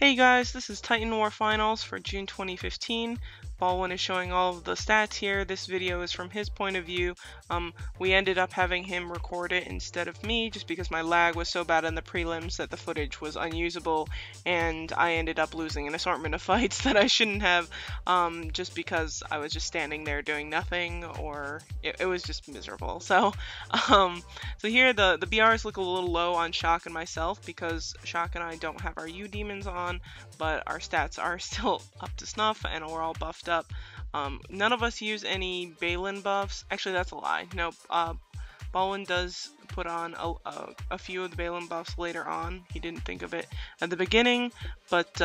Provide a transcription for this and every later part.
Hey guys, this is Titan War Finals for June 2015. Baldwin is showing all of the stats here. This video is from his point of view. We ended up having him record it instead of me just because my lag was so bad in the prelims that the footage was unusable, and I ended up losing an assortment of fights that I shouldn't have just because I was just standing there doing nothing, or it was just miserable. So here the BRs look a little low on Shock and myself because Shock and I don't have our U demons on, but our stats are still up to snuff and we're all buffed up. None of us use any Balin buffs. Actually, that's a lie. Nope. Baldwin does put on a few of the Balin buffs later on. He didn't think of it at the beginning, but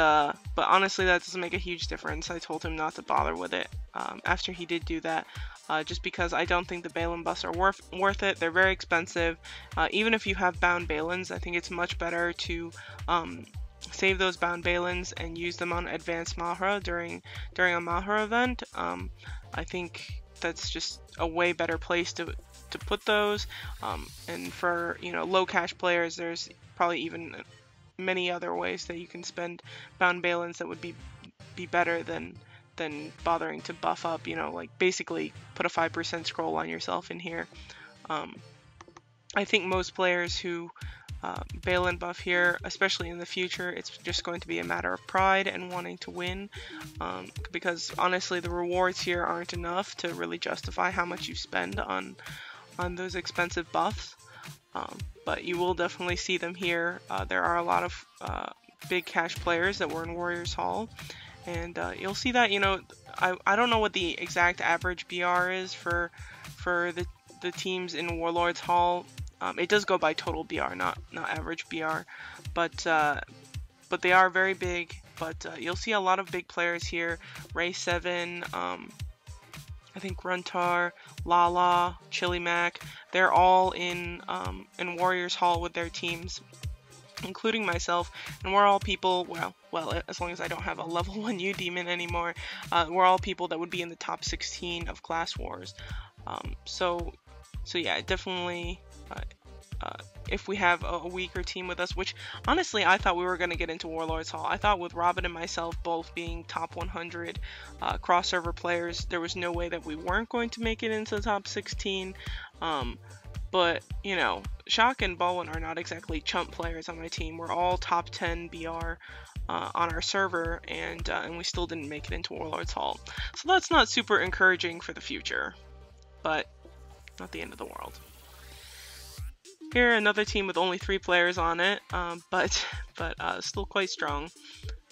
honestly, that doesn't make a huge difference. I told him not to bother with it after he did do that. Just because I don't think the Balin buffs are worth it. They're very expensive. Even if you have bound Balins, I think it's much better to save those bound Balins and use them on advanced Mahra during a Mahra event. I think that's just a way better place to put those. And for low cash players, there's probably even many other ways that you can spend bound Balins that would be better than bothering to buff up. Like basically put a 5% scroll on yourself in here. I think most players who Balin buff here, especially in the future, it's just going to be a matter of pride and wanting to win, because honestly the rewards here aren't enough to really justify how much you spend on those expensive buffs, but you will definitely see them here. There are a lot of big cash players that were in Warriors Hall, and you'll see that. I don't know what the exact average BR is for the teams in Warlords Hall. It does go by total BR, not average BR, but they are very big. But you'll see a lot of big players here. Ray 7, I think Gruntar, Lala, Chili Mac. They're all in Warriors Hall with their teams, including myself, and we're all people. Well, as long as I don't have a level 1 U demon anymore, we're all people that would be in the top 16 of Class Wars. So yeah, definitely. If we have a weaker team with us, which honestly I thought we were going to get into Warlords Hall. I thought with Robin and myself both being top 100 crossover players, there was no way that we weren't going to make it into the top 16. But Shock and Baldwin are not exactly chump players on my team. We're all top 10 BR on our server, and we still didn't make it into Warlords Hall. So that's not super encouraging for the future, but not the end of the world. Here, another team with only 3 players on it, but still quite strong.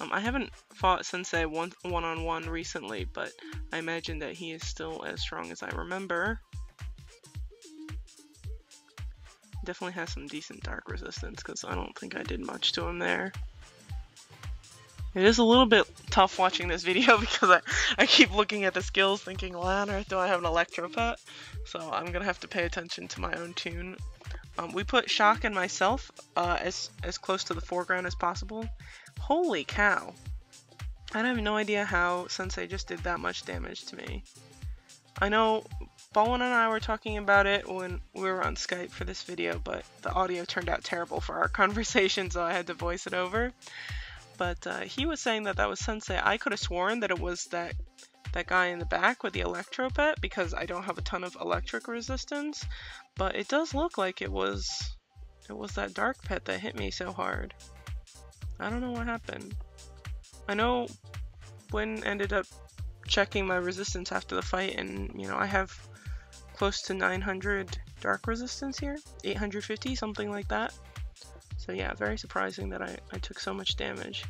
I haven't fought Sensei one-on-one recently, but I imagine that he is still as strong as I remember. Definitely has some decent dark resistance, because I don't think I did much to him there. It is a little bit tough watching this video because I keep looking at the skills thinking, why on earth do I have an Electro Pet? So I'm going to have to pay attention to my own tune. We put Shock and myself as close to the foreground as possible. Holy cow. I have no idea how Sensei just did that much damage to me. I know Baldwin and I were talking about it when we were on Skype for this video, but the audio turned out terrible for our conversation, so I had to voice it over. But he was saying that was Sensei. I could have sworn that it was that guy in the back with the Electro Pet, because I don't have a ton of electric resistance, but it does look like it was that dark pet that hit me so hard. I don't know what happened. I know Wynn ended up checking my resistance after the fight, and I have close to 900 dark resistance here, 850, something like that. So yeah, very surprising that I took so much damage.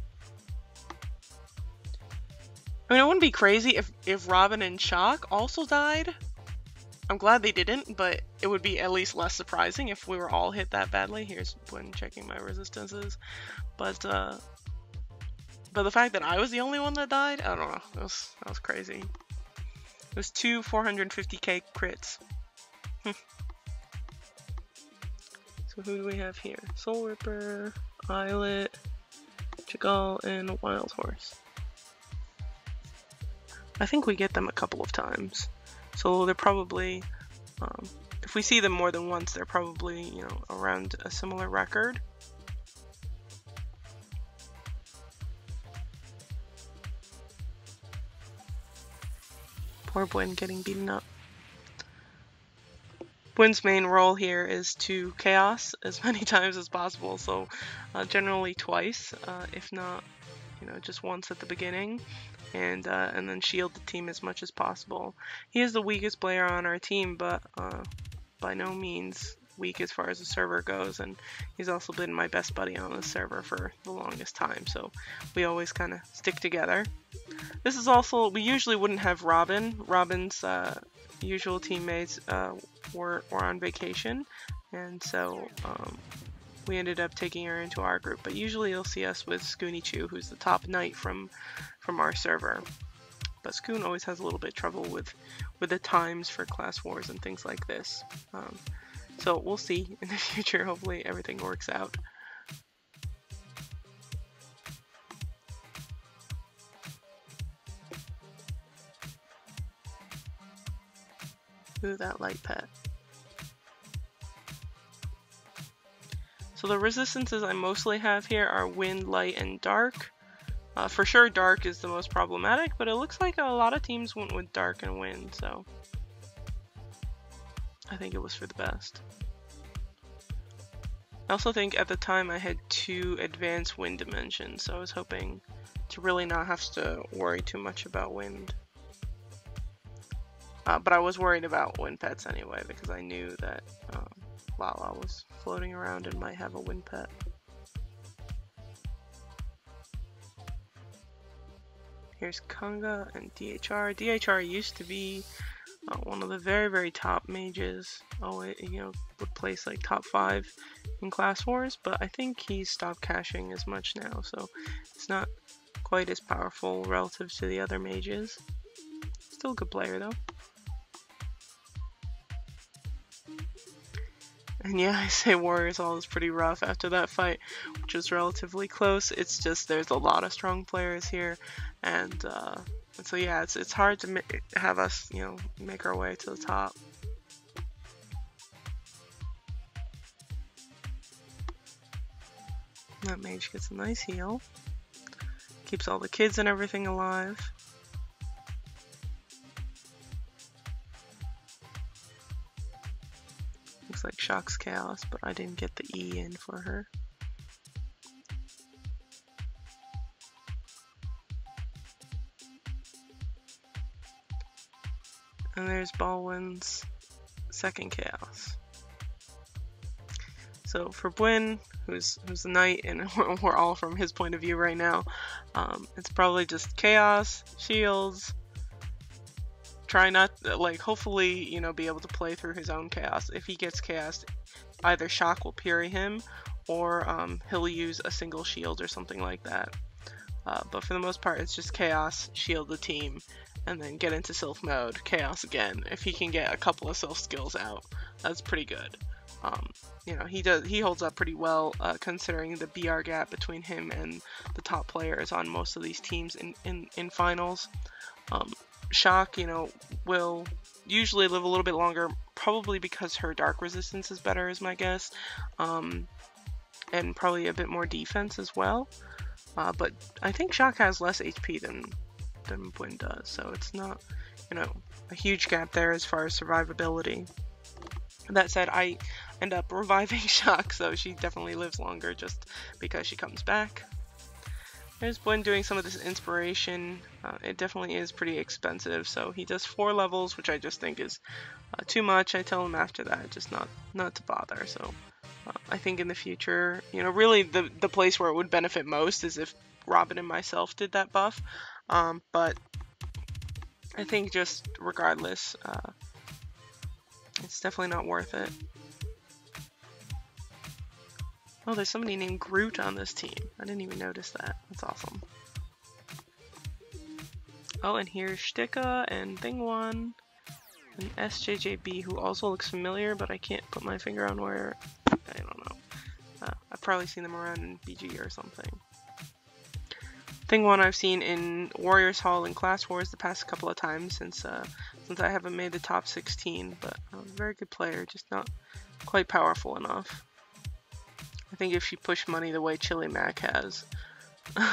I mean, it wouldn't be crazy if Robin and Shock also died. I'm glad they didn't, but it would be at least less surprising if we were all hit that badly. Here's when checking my resistances. But the fact that I was the only one that died, I don't know. That was crazy. It was 2 450k crits. So who do we have here? Soul Ripper, Eyelet, Chagall, and Wild Horse. I think we get them a couple of times, so they're probably, if we see them more than once, they're probably, around a similar record. Poor Bwin getting beaten up. Bwin's main role here is to chaos as many times as possible, so generally twice, if not, just once at the beginning, and then shield the team as much as possible. He is the weakest player on our team, but by no means weak as far as the server goes, and he's also been my best buddy on the server for the longest time, so we always kind of stick together. This is also, we usually wouldn't have Robin. Robin's usual teammates were on vacation, and so we ended up taking her into our group, but usually you'll see us with Scoony Chu, who's the top knight from our server. But Scoon always has a little bit of trouble with the times for class wars and things like this. So we'll see in the future. Hopefully everything works out. Ooh, that light pet. So the resistances I mostly have here are wind, light, and dark. For sure dark is the most problematic, but it looks like a lot of teams went with dark and wind, so I think it was for the best. I also think at the time I had 2 advanced wind dimensions, so I was hoping to really not have to worry too much about wind. But I was worried about wind pets anyway, because I knew that Lala was floating around and might have a wind pet. Here's Kanga and DHR. DHR used to be one of the very, very top mages. Always, would place like top 5 in class wars, but I think he's stopped caching as much now, so it's not quite as powerful relative to the other mages. Still a good player though. And yeah, I say Warriors Hall is pretty rough after that fight, which was relatively close. It's just there's a lot of strong players here, and so yeah, it's hard to have us, make our way to the top. That mage gets a nice heal. Keeps all the kids and everything alive. Looks like Shock's Chaos, but I didn't get the E in for her. And there's Baldwin's second Chaos. So for Bwin, who's the knight, and we're all from his point of view right now, it's probably just Chaos, shields, try not, hopefully, be able to play through his own Chaos. If he gets Chaos, either Shock will parry him, or he'll use a single shield or something like that. But for the most part, it's just Chaos, shield the team, and then get into Sylph mode, Chaos again. If he can get a couple of Sylph skills out, that's pretty good. He holds up pretty well, considering the BR gap between him and the top players on most of these teams in finals. Shock, will usually live a little bit longer, probably because her dark resistance is better, is my guess, and probably a bit more defense as well. But I think Shock has less HP than Bwin does, so it's not, a huge gap there as far as survivability. That said, I end up reviving Shock, so she definitely lives longer just because she comes back. There's Bwin doing some of this inspiration. It definitely is pretty expensive, so he does 4 levels, which I just think is too much. I tell him after that just not to bother. So I think in the future, really the place where it would benefit most is if Robin and myself did that buff. But I think just regardless, it's definitely not worth it. Oh, there's somebody named Groot on this team. I didn't even notice that. That's awesome. Oh, and here's Shtika and Thingwan and SJJB, who also looks familiar, but I can't put my finger on where. I don't know. I've probably seen them around in BG or something. Thingwan I've seen in Warriors Hall and Class Wars the past couple of times since I haven't made the top 16, but a very good player, just not quite powerful enough. I think if she pushed money the way Chili Mac has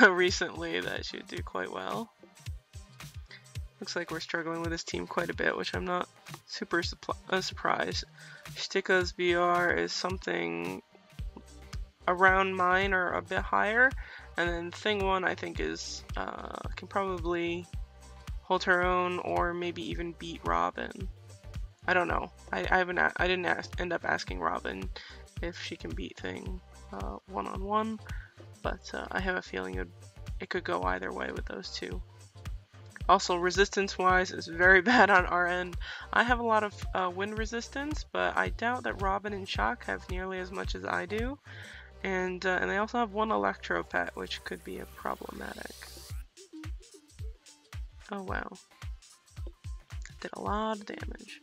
recently, that she would do quite well. Looks like we're struggling with this team quite a bit, which I'm not super surprised. Stika's VR is something around mine or a bit higher, and then Thing 1 I think is can probably hold her own or maybe even beat Robin. I don't know. I didn't end up asking Robin if she can beat Thing one-on-one, but I have a feeling it could go either way with those two. Also, resistance-wise, is very bad on our end. I have a lot of wind resistance, but I doubt that Robin and Shock have nearly as much as I do. And they also have one Electro Pet, which could be problematic. Oh wow. Did a lot of damage.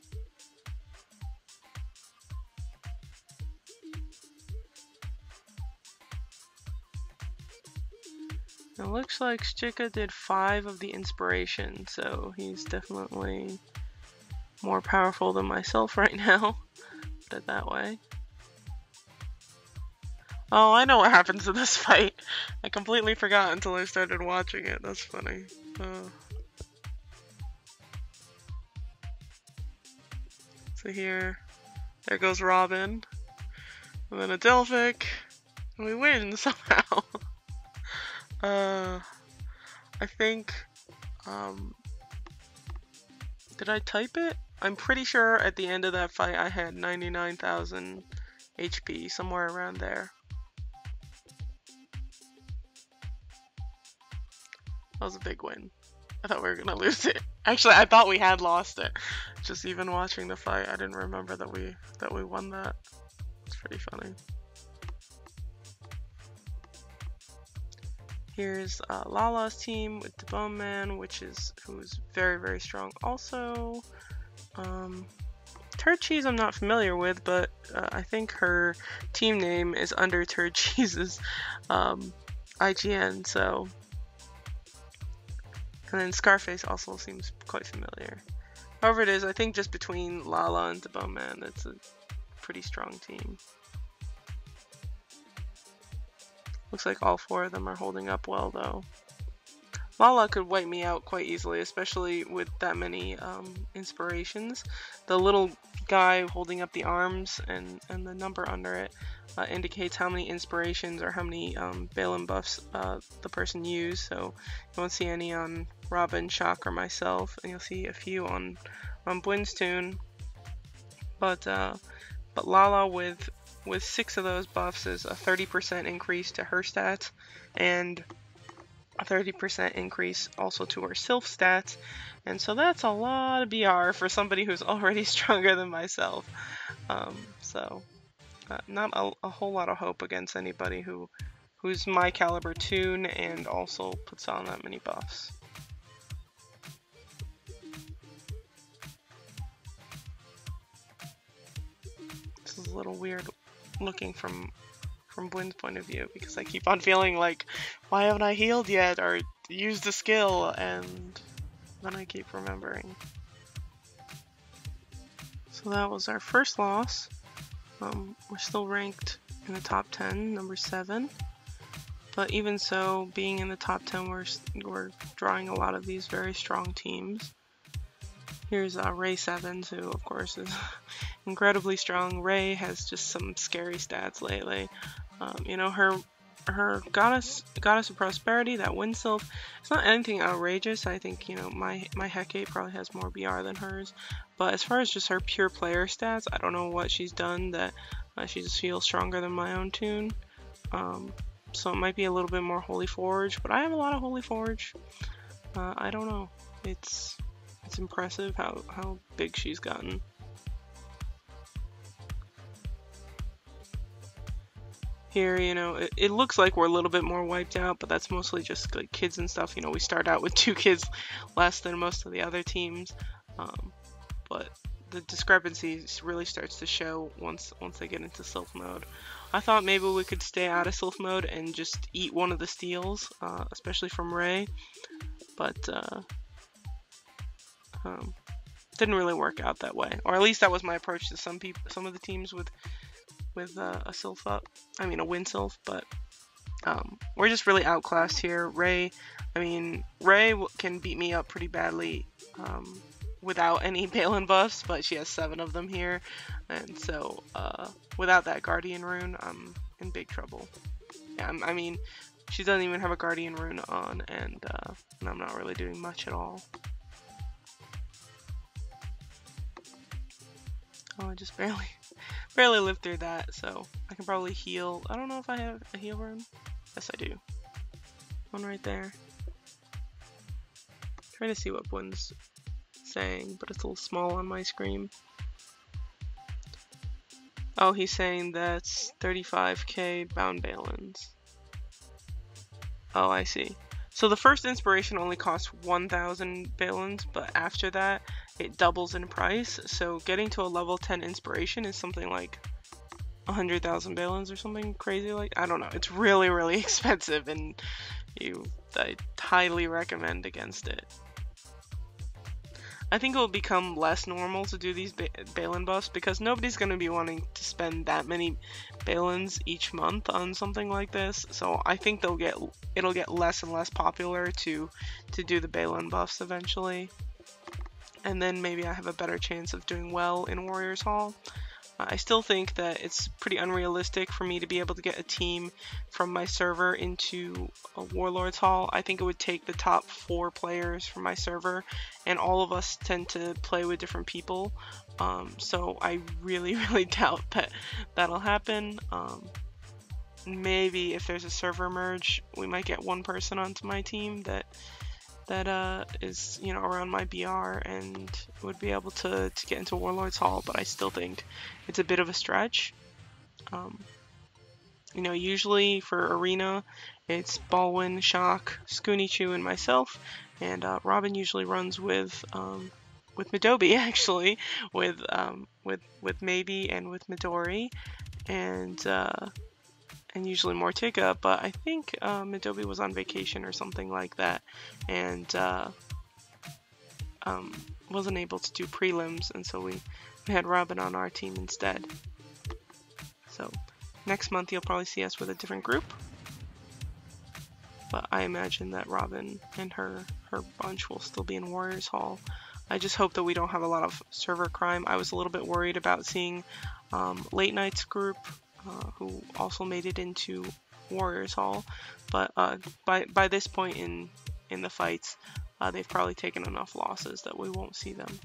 It looks like Stika did 5 of the inspiration, so he's definitely more powerful than myself right now. Put it that way. Oh, I know what happens to this fight. I completely forgot until I started watching it. That's funny. So here, there goes Robin, and then a Delphic, and we win somehow. I think, did I type it? I'm pretty sure at the end of that fight I had 99,000 HP, somewhere around there. That was a big win. I thought we were gonna lose it. Actually, I thought we had lost it. Just even watching the fight, I didn't remember that we won that. It's pretty funny. Here's Lala's team with the Bone Man, who's very, very strong also. Turd I'm not familiar with, but I think her team name is under Turd Cheese's IGN, so. And then Scarface also seems quite familiar. However it is, I think just between Lala and the Bone Man, it's a pretty strong team. Looks like all 4 of them are holding up well, though. Lala could wipe me out quite easily, especially with that many inspirations. The little guy holding up the arms and the number under it indicates how many inspirations or how many Balin buffs the person used. So you won't see any on Robin, Shock, or myself, and you'll see a few on Wartune. But Lala with 6 of those buffs is a 30% increase to her stats and a 30% increase also to her Sylph stats, and so that's a lot of BR for somebody who's already stronger than myself. Not a whole lot of hope against anybody who's my caliber tune and also puts on that many buffs. This is a little weird looking from Bwynn's point of view, because I keep on feeling like, why haven't I healed yet or used the skill, and then I keep remembering. So that was our first loss. We're still ranked in the top 10, number 7, but even so, being in the top 10, we're drawing a lot of these very strong teams. Here's Ray Sevens, who of course is incredibly strong. Ray has just some scary stats lately. You know, her goddess of prosperity, that wind sylph, it's not anything outrageous. I think, you know, my Hecate probably has more BR than hers, but as far as just her pure player stats, I don't know what she's done that she just feels stronger than my own tune. So it might be a little bit more Holy Forge, but I have a lot of Holy Forge. I don't know. It's impressive how big she's gotten. Here, you know, it looks like we're a little bit more wiped out, but that's mostly just like kids and stuff. You know, we start out with 2 kids less than most of the other teams, but the discrepancy really starts to show once they get into Sylph mode. I thought maybe we could stay out of Sylph mode and just eat one of the steals, especially from Ray, but didn't really work out that way. Or at least that was my approach to some of the teams with a Sylph up. I mean a wind Sylph, but We're just really outclassed here. Ray can beat me up pretty badly without any Balin buffs, but she has 7 of them here, and so without that Guardian rune, I'm in big trouble. Yeah, I mean, she doesn't even have a Guardian rune on, and I'm not really doing much at all. Oh, I just barely lived through that, so I can probably heal. I don't know if I have a heal rune. Yes, I do. One right there. Trying to see what one's saying, but it's a little small on my screen. Oh, he's saying that's 35k bound Balins. Oh, I see. So the first inspiration only costs 1,000 Balins, but after that, it doubles in price. So getting to a level 10 inspiration is something like 100,000 Balins or something crazy like. I don't know. It's really, really expensive, and I highly recommend against it. I think it will become less normal to do these Balin buffs because nobody's going to be wanting to spend that many Balins each month on something like this. So I think it'll get less and less popular to do the Balin buffs eventually. And then maybe I have a better chance of doing well in Warriors Hall. I still think that it's pretty unrealistic for me to be able to get a team from my server into a Warlords Hall. I think it would take the top 4 players from my server, and all of us tend to play with different people. So I really, really doubt that that'll happen. Maybe if there's a server merge, we might get one person onto my team that is, you know, around my BR and would be able to get into Warlords Hall, but I still think it's a bit of a stretch. You know, usually for Arena, it's Baldwin, Shock, Skoonichu, and myself, and Robin usually runs with Midobi, actually, with Maybe and with Midori, and usually Mortiga, but I think Midobi was on vacation or something like that, and wasn't able to do prelims, and so we had Robin on our team instead. So next month you'll probably see us with a different group, but I imagine that Robin and her bunch will still be in Warriors Hall. I just hope that we don't have a lot of server crime. I was a little bit worried about seeing Late Night's group, who also made it into Warriors Hall, but by this point in the fights, they've probably taken enough losses that we won't see them.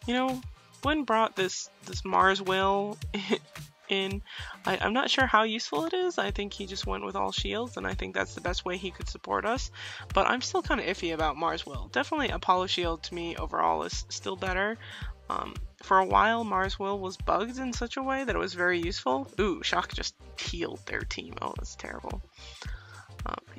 You know, Gwyn brought this Mars whale in. I'm not sure how useful it is. I think he just went with all shields, and I think that's the best way he could support us. But I'm still kind of iffy about Mars Will. Definitely Apollo Shield to me overall is still better. For a while, Mars Will was bugged in such a way that it was very useful. Ooh, Shock just healed their team. Oh, that's terrible.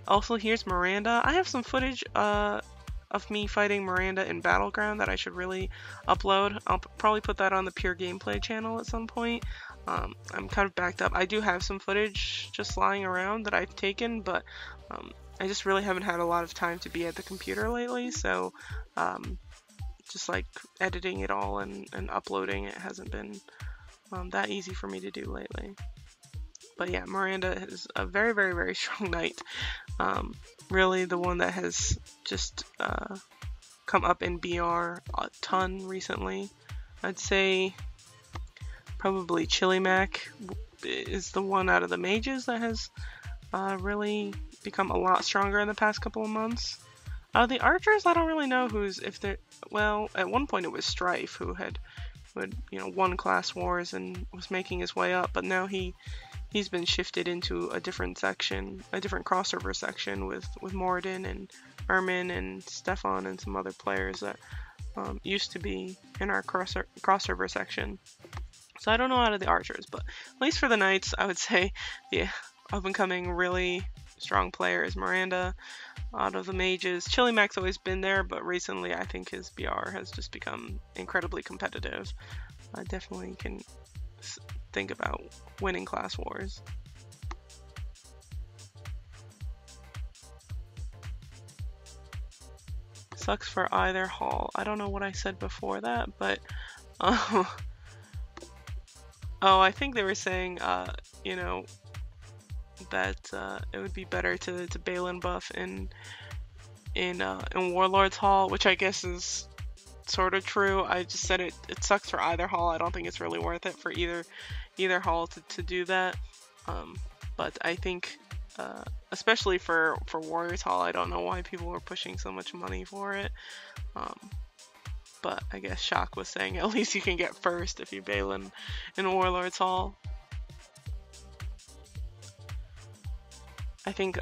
Also, here's Miranda. I have some footage of me fighting Miranda in Battleground that I should really upload. I'll probably put that on the Pure Gameplay channel at some point. I'm kind of backed up. I do have some footage just lying around that I've taken, but I just really haven't had a lot of time to be at the computer lately, so just like editing it all and uploading it hasn't been that easy for me to do lately. But yeah, Miranda is a very, very, very strong knight. Really the one that has just come up in BR a ton recently. I'd say probably Chili Mac is the one out of the mages that has really become a lot stronger in the past couple of months. The archers, I don't really know well, at one point it was Strife who had won class wars and was making his way up, but now he's been shifted into a different section, a different crossover section with Morden and Ermin and Stefan and some other players that used to be in our crossover section. So I don't know out of the archers, but at least for the knights, I would say the up-and-coming really strong player is Miranda. Out of the mages, Chili Mac's always been there, but recently I think his BR has just become incredibly competitive. I definitely can think about winning class wars. Sucks for either hall. I don't know what I said before that, but Oh, I think they were saying, you know, that it would be better to Balin buff in Warlord's Hall, which I guess is sort of true. I just said it sucks for either hall. I don't think it's really worth it for either hall to do that. But I think especially for Warriors Hall, I don't know why people were pushing so much money for it. But I guess Shock was saying at least you can get first if you Balin in Warlord's Hall. I think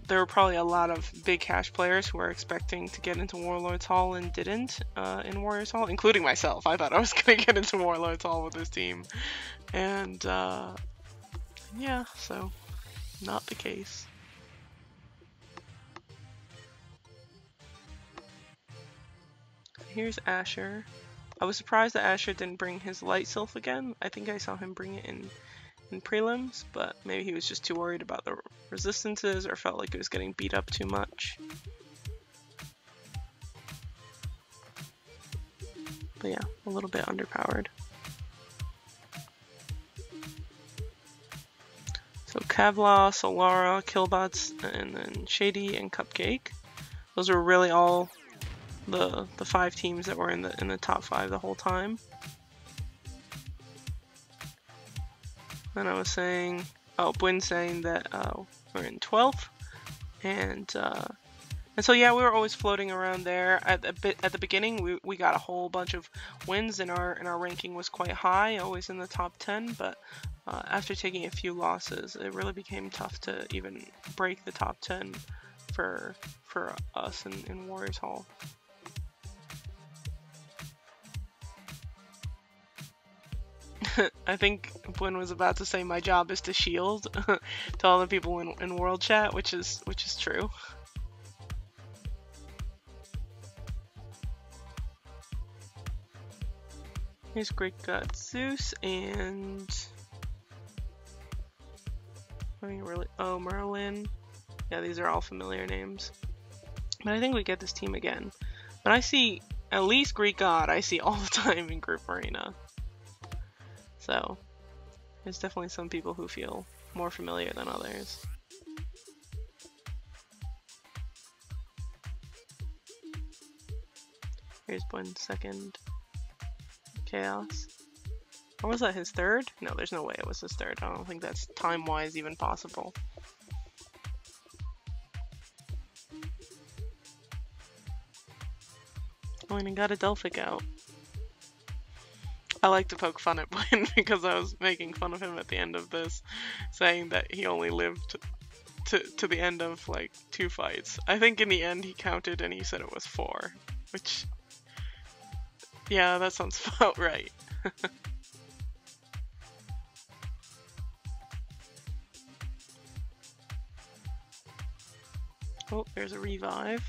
there were probably a lot of big cash players who were expecting to get into Warlord's Hall and didn't in Warriors Hall, including myself. I thought I was going to get into Warlord's Hall with this team. And yeah, so not the case. Here's Asher. I was surprised that Asher didn't bring his Light Sylph again. I think I saw him bring it in prelims, but maybe he was just too worried about the resistances or felt like it was getting beat up too much. But yeah, a little bit underpowered. So Kevlar, Solara, Killbots, and then Shady and Cupcake. Those are really all the 5 teams that were in the top 5 the whole time. And I was saying, Bwin saying that we're in 12th, and so yeah, we were always floating around there. At the beginning, we got a whole bunch of wins, and our ranking was quite high, always in the top 10. But after taking a few losses, it really became tough to even break the top 10 for us in Warriors Hall. I think Bwin was about to say my job is to shield to all the people in world chat, which is true. Here's Great God Zeus and Merlin. Yeah, these are all familiar names. But I think we get this team again. But I see at least Greek God I see all the time in Group Arena. So there's definitely some people who feel more familiar than others. Here's Bwin's second Chaos. Or was that his third? No, there's no way it was his third. I don't think that's time-wise even possible. Oh, and I got a Delphic out. I like to poke fun at Bwin because I was making fun of him at the end of this, saying that he only lived to the end of like 2 fights. I think in the end he counted and he said it was 4, which, yeah, that sounds about right. Oh, there's a revive.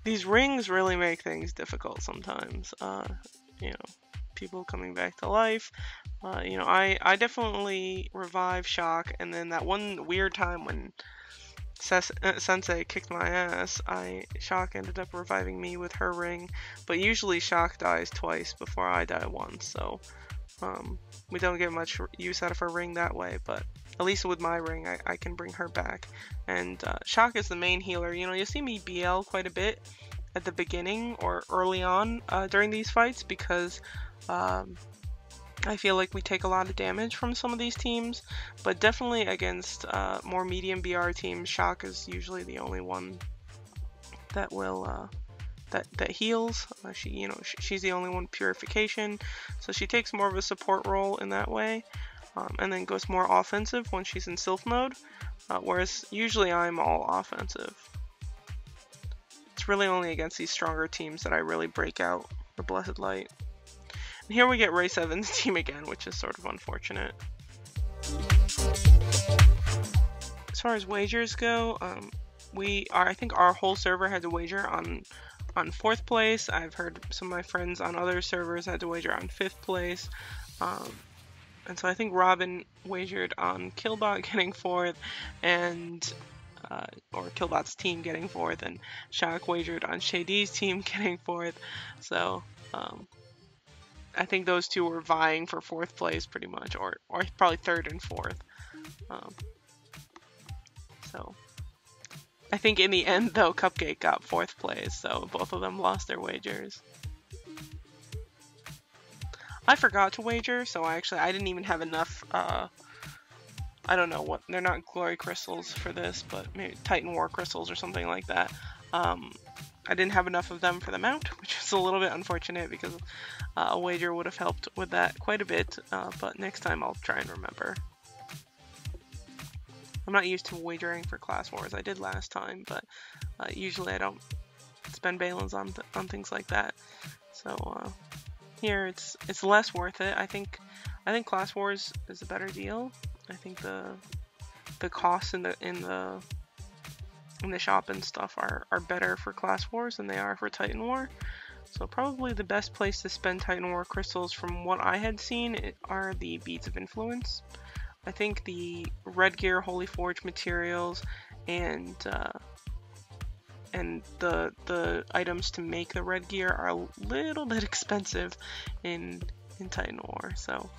These rings really make things difficult sometimes. You know, people coming back to life. You know, I definitely revive Shock, and then that one weird time when Sensei kicked my ass, Shock ended up reviving me with her ring, but usually Shock dies twice before I die once, so we don't get much use out of her ring that way, but at least with my ring I can bring her back. And Shock is the main healer. You know, you'll see me BL quite a bit at the beginning or early on during these fights because I feel like we take a lot of damage from some of these teams, but definitely against more medium BR teams, Shock is usually the only one that will that heals. She's the only one purification, so she takes more of a support role in that way, and then goes more offensive when she's in Sylph mode, whereas usually I'm all offensive. It's really only against these stronger teams that I really break out the Blessed Light. And here we get Ray 7's team again, which is sort of unfortunate. As far as wagers go, I think our whole server had to wager on 4th place. I've heard some of my friends on other servers had to wager on 5th place. And so I think Robin wagered on Killbot getting 4th, and or Killbot's team getting 4th, and Shock wagered on Shady's team getting 4th. So I think those two were vying for 4th place pretty much, or probably 3rd and 4th. So I think in the end though, Cupcake got 4th place, so both of them lost their wagers. I forgot to wager, so I didn't even have enough, I don't know what, they're not glory crystals for this, but maybe Titan War crystals or something like that. I didn't have enough of them for the mount, which is a little bit unfortunate because a wager would have helped with that quite a bit, but next time I'll try and remember. I'm not used to wagering for class wars. I did last time, but usually I don't spend balance on things like that. So here it's less worth it. I think class wars is a better deal. I think the costs in the shop and stuff are better for class wars than they are for Titan War. So probably the best place to spend Titan War crystals from what I had seen are the beads of influence. I think the Red Gear Holy Forge materials and the items to make the Red Gear are a little bit expensive in Titan War, so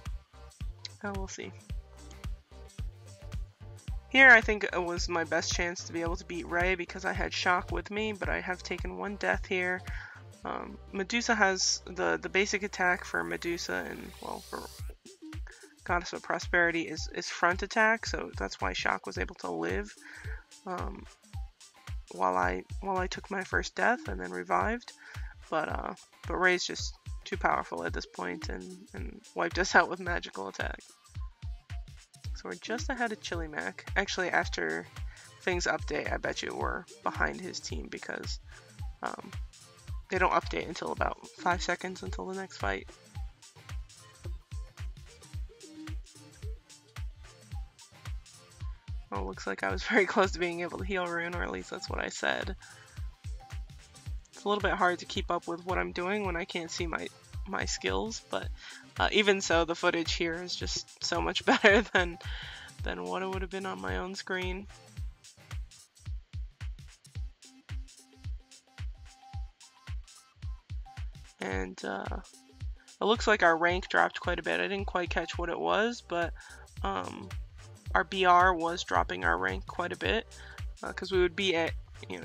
we'll see. Here I think it was my best chance to be able to beat Ray because I had Shock with me, but I have taken 1 death here. Medusa has the basic attack for Medusa and, well, for Goddess of Prosperity is front attack, so that's why Shock was able to live while I took my first death and then revived. But Ray's just too powerful at this point and wiped us out with magical attack. So we're just ahead of Chili Mac. Actually, after things update, I bet you we're behind his team because they don't update until about 5 seconds until the next fight. Oh, looks like I was very close to being able to heal Rune, or at least that's what I said. It's a little bit hard to keep up with what I'm doing when I can't see my skills, but even so, the footage here is just so much better than what it would have been on my own screen. And it looks like our rank dropped quite a bit. I didn't quite catch what it was, but our BR was dropping our rank quite a bit because we would be at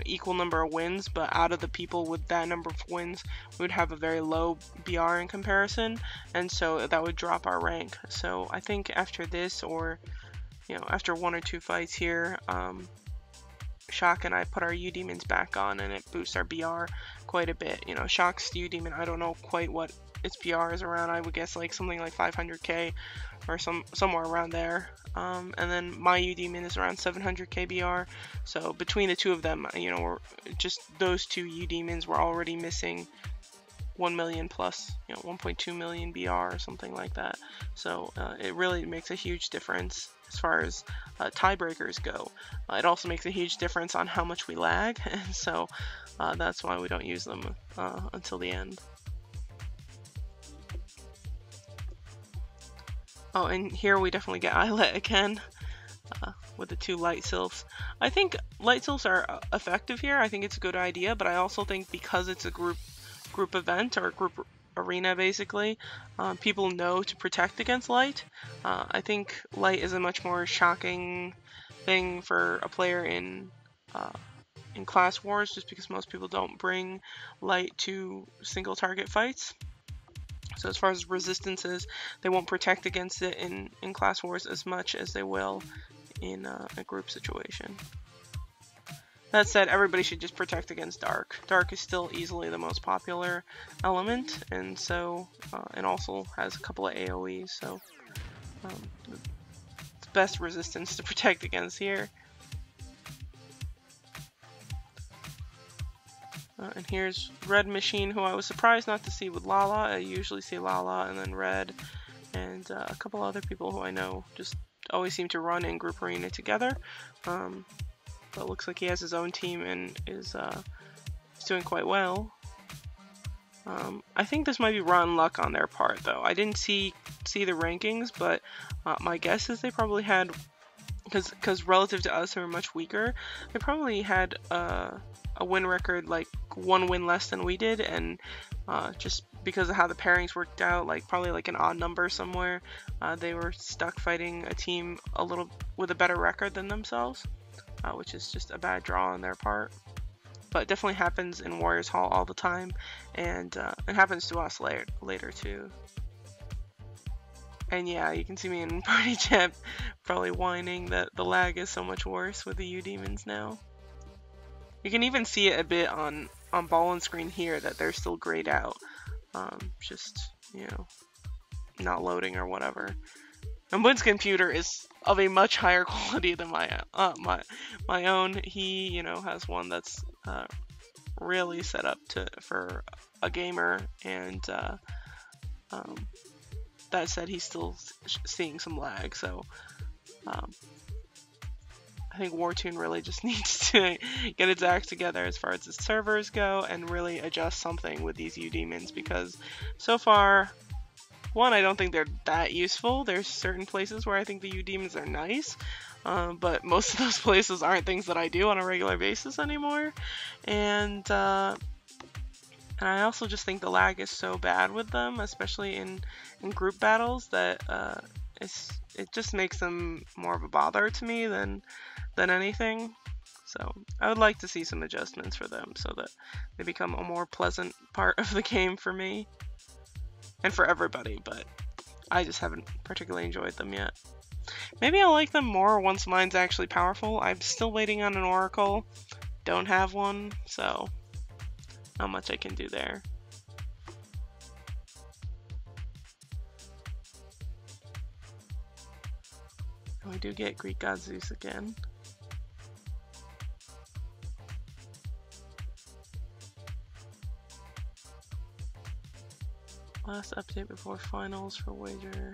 equal number of wins, but out of the people with that number of wins, we would have a very low BR in comparison, and so that would drop our rank. So I think after this, or after 1 or 2 fights here, Shock and I put our U-Demons back on, and it boosts our BR quite a bit. Shock's U-Demon, I don't know quite what its BR is around. I would guess like something like 500k or somewhere around there. And then my U-Demon is around 700k BR. So between the two of them, we're just those 2 U-Demons were already missing 1 million plus, 1.2 million BR or something like that. So it really makes a huge difference as far as tiebreakers go. It also makes a huge difference on how much we lag, and so that's why we don't use them until the end. Oh, and here we definitely get Eyelet again with the 2 light sylphs. I think light sylphs are effective here. I think it's a good idea, but I also think because it's a group event or group arena basically, people know to protect against light. I think light is a much more shocking thing for a player in class wars, just because most people don't bring light to single target fights. So as far as resistances, they won't protect against it in class wars as much as they will in a group situation. That said, everybody should just protect against Dark. Dark is still easily the most popular element, and so it also has a couple of AoEs, so it's best resistance to protect against here. And here's Red Machine, who I was surprised not to see with Lala. I usually see Lala and then Red, and a couple other people who I know just always seem to run in group arena together. But it looks like he has his own team and is doing quite well. I think this might be rotten luck on their part, though. I didn't see the rankings, but my guess is they probably had, because relative to us who are much weaker, they probably had a win record like 1 win less than we did, and just because of how the pairings worked out, like probably like an odd number somewhere, they were stuck fighting a team a little with a better record than themselves, which is just a bad draw on their part. But it definitely happens in Warriors Hall all the time, and it happens to us later too. And yeah, you can see me in party chat probably whining that the lag is so much worse with the U-Demons now. You can even see it a bit on ball and screen here that they're still grayed out. Just, you know, not loading or whatever. And Wynn's computer is of a much higher quality than my own. He, you know, has one that's really set up for a gamer, and that said, he's still seeing some lag. So I think Wartune really just needs to get its act together as far as its servers go and really adjust something with these U-Demons, because so far, one, I don't think they're that useful. There's certain places where I think the U-Demons are nice, but most of those places aren't things that I do on a regular basis anymore. And I also just think the lag is so bad with them, especially in group battles, that it just makes them more of a bother to me than anything. So I would like to see some adjustments for them so that they become a more pleasant part of the game for me and for everybody, but I just haven't particularly enjoyed them yet. Maybe I'll like them more once mine's actually powerful. I'm still waiting on an Oracle. Don't have one, so not much I can do there. Oh, I do get Greek God Zeus again. Last update before finals for wager.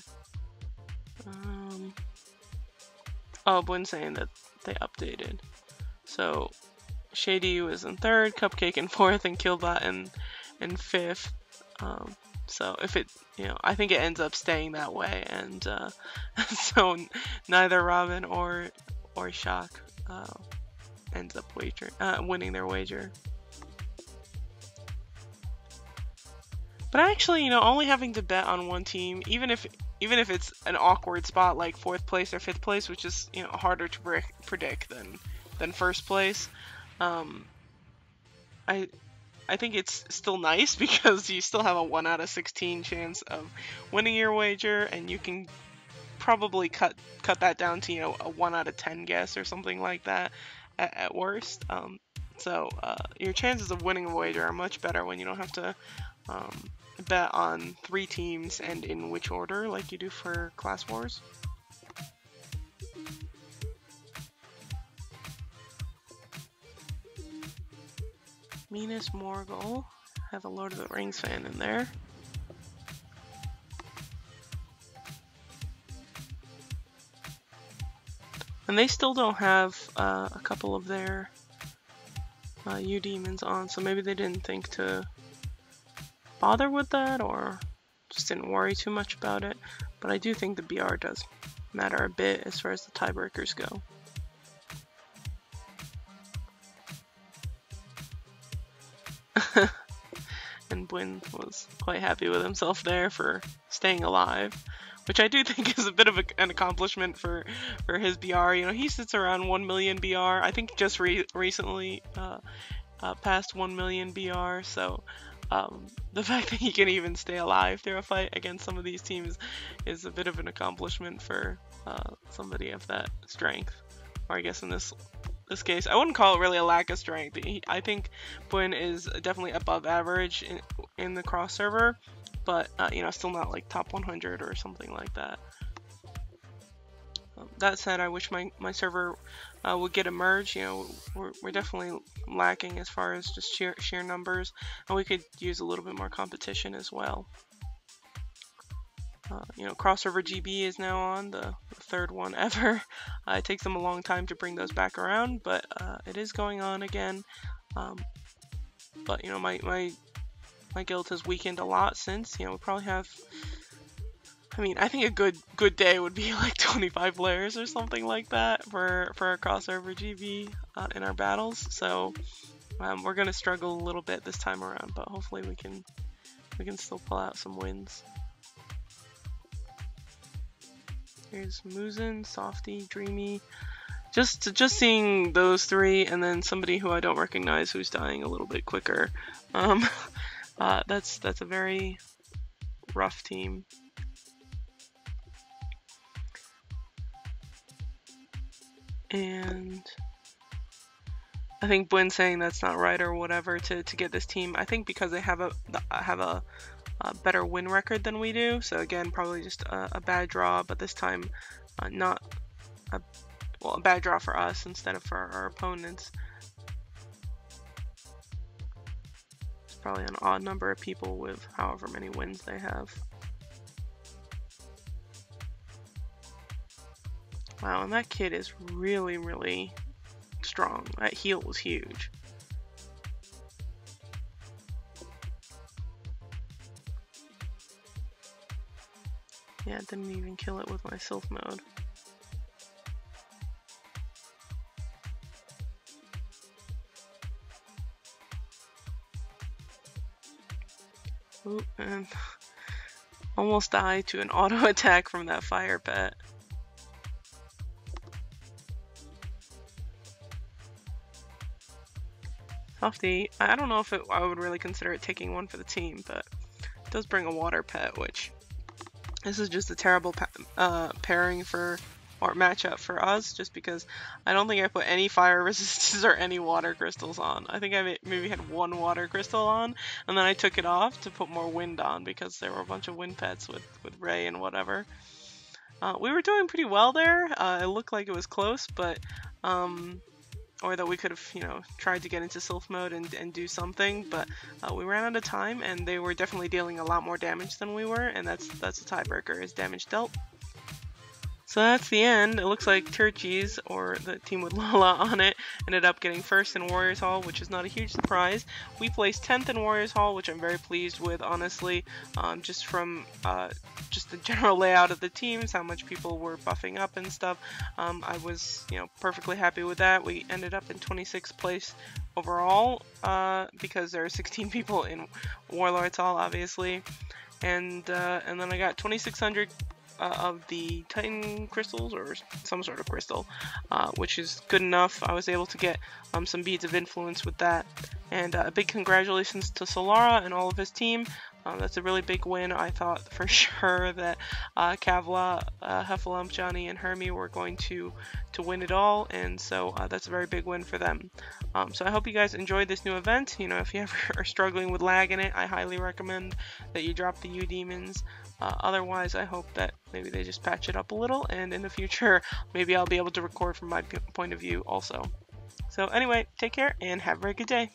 Oh, Bwynn's saying that they updated. So Shady was in 3rd, Cupcake in 4th, and Killbot in 5th. So if it, you know, I think it ends up staying that way, and so neither Robin or Shock ends up winning their wager. But actually, you know, only having to bet on one team, even if it's an awkward spot like 4th place or 5th place, which is, you know, harder to predict than 1st place, I think it's still nice because you still have a 1 out of 16 chance of winning your wager, and you can probably cut that down to, you know, a 1 out of 10 guess or something like that at worst. So your chances of winning a wager are much better when you don't have to bet on 3 teams and in which order like you do for Class Wars. Minas Morgul, have a Lord of the Rings fan in there. And they still don't have a couple of their U-Demons on, so maybe they didn't think to bother with that, or just didn't worry too much about it. But I do think the BR does matter a bit as far as the tiebreakers go. And Bwynn was quite happy with himself there for staying alive, which I do think is a bit of an accomplishment for his BR. You know, he sits around 1 million BR. I think just recently passed 1 million BR, so the fact that he can even stay alive through a fight against some of these teams is a bit of an accomplishment for somebody of that strength. Or I guess in this case, I wouldn't call it really a lack of strength. I think Bwynn is definitely above average in the cross server, but you know, still not like top 100 or something like that. That said, I wish my server would get a merge. You know, we're definitely lacking as far as just sheer numbers, and we could use a little bit more competition as well. You know, crossover GB is now on, the 3rd one ever. It takes them a long time to bring those back around, but it is going on again. But you know, my guild has weakened a lot since. You know, we probably have, I mean, I think a good day would be like 25 players or something like that for a crossover GB in our battles. So we're gonna struggle a little bit this time around, but hopefully we can we can still pull out some wins. Here's Muzin, Softy, Dreamy. Just seeing those three, and then somebody who I don't recognize who's dying a little bit quicker. That's a very rough team. And I think Bwin saying that's not right or whatever to get this team. I think because they have a better win record than we do. So again, probably just a bad draw, but this time not a bad draw for us instead of for our opponents. It's probably an odd number of people with however many wins they have. Wow, and that kid is really, really strong. That heal was huge. Yeah, didn't even kill it with my Sylph mode. Ooh, and almost died to an auto attack from that fire pet. Softy, I don't know if I would really consider it taking one for the team, but it does bring a water pet, which this is just a terrible pairing for or matchup for us, just because I don't think I put any fire resistance or any water crystals on. I think I maybe had one water crystal on, and then I took it off to put more wind on because there were a bunch of wind pets with Ray and whatever. We were doing pretty well there. It looked like it was close, but or that we could have, you know, tried to get into Sylph mode and do something, but we ran out of time, and they were definitely dealing a lot more damage than we were, and that's the tiebreaker, is damage dealt. So that's the end. It looks like Turchies, or the team with Lola on it, ended up getting first in Warriors Hall, which is not a huge surprise. We placed 10th in Warriors Hall, which I'm very pleased with, honestly, just from just the general layout of the teams, how much people were buffing up and stuff. I was, you know, perfectly happy with that. We ended up in 26th place overall, because there are 16 people in Warlords Hall, obviously, and then I got 2,600 of the Titan crystals, or some sort of crystal, which is good enough. I was able to get some beads of influence with that, and a big congratulations to Solara and all of his team. That's a really big win. I thought for sure that Kavla, Heffalump, Johnny, and Hermie were going to win it all, and so that's a very big win for them. So I hope you guys enjoyed this new event. You know, if you ever are struggling with lag in it, I highly recommend that you drop the U-Demons. Otherwise, I hope that maybe they just patch it up a little, and in the future, maybe I'll be able to record from my point of view also. So anyway, take care and have a very good day.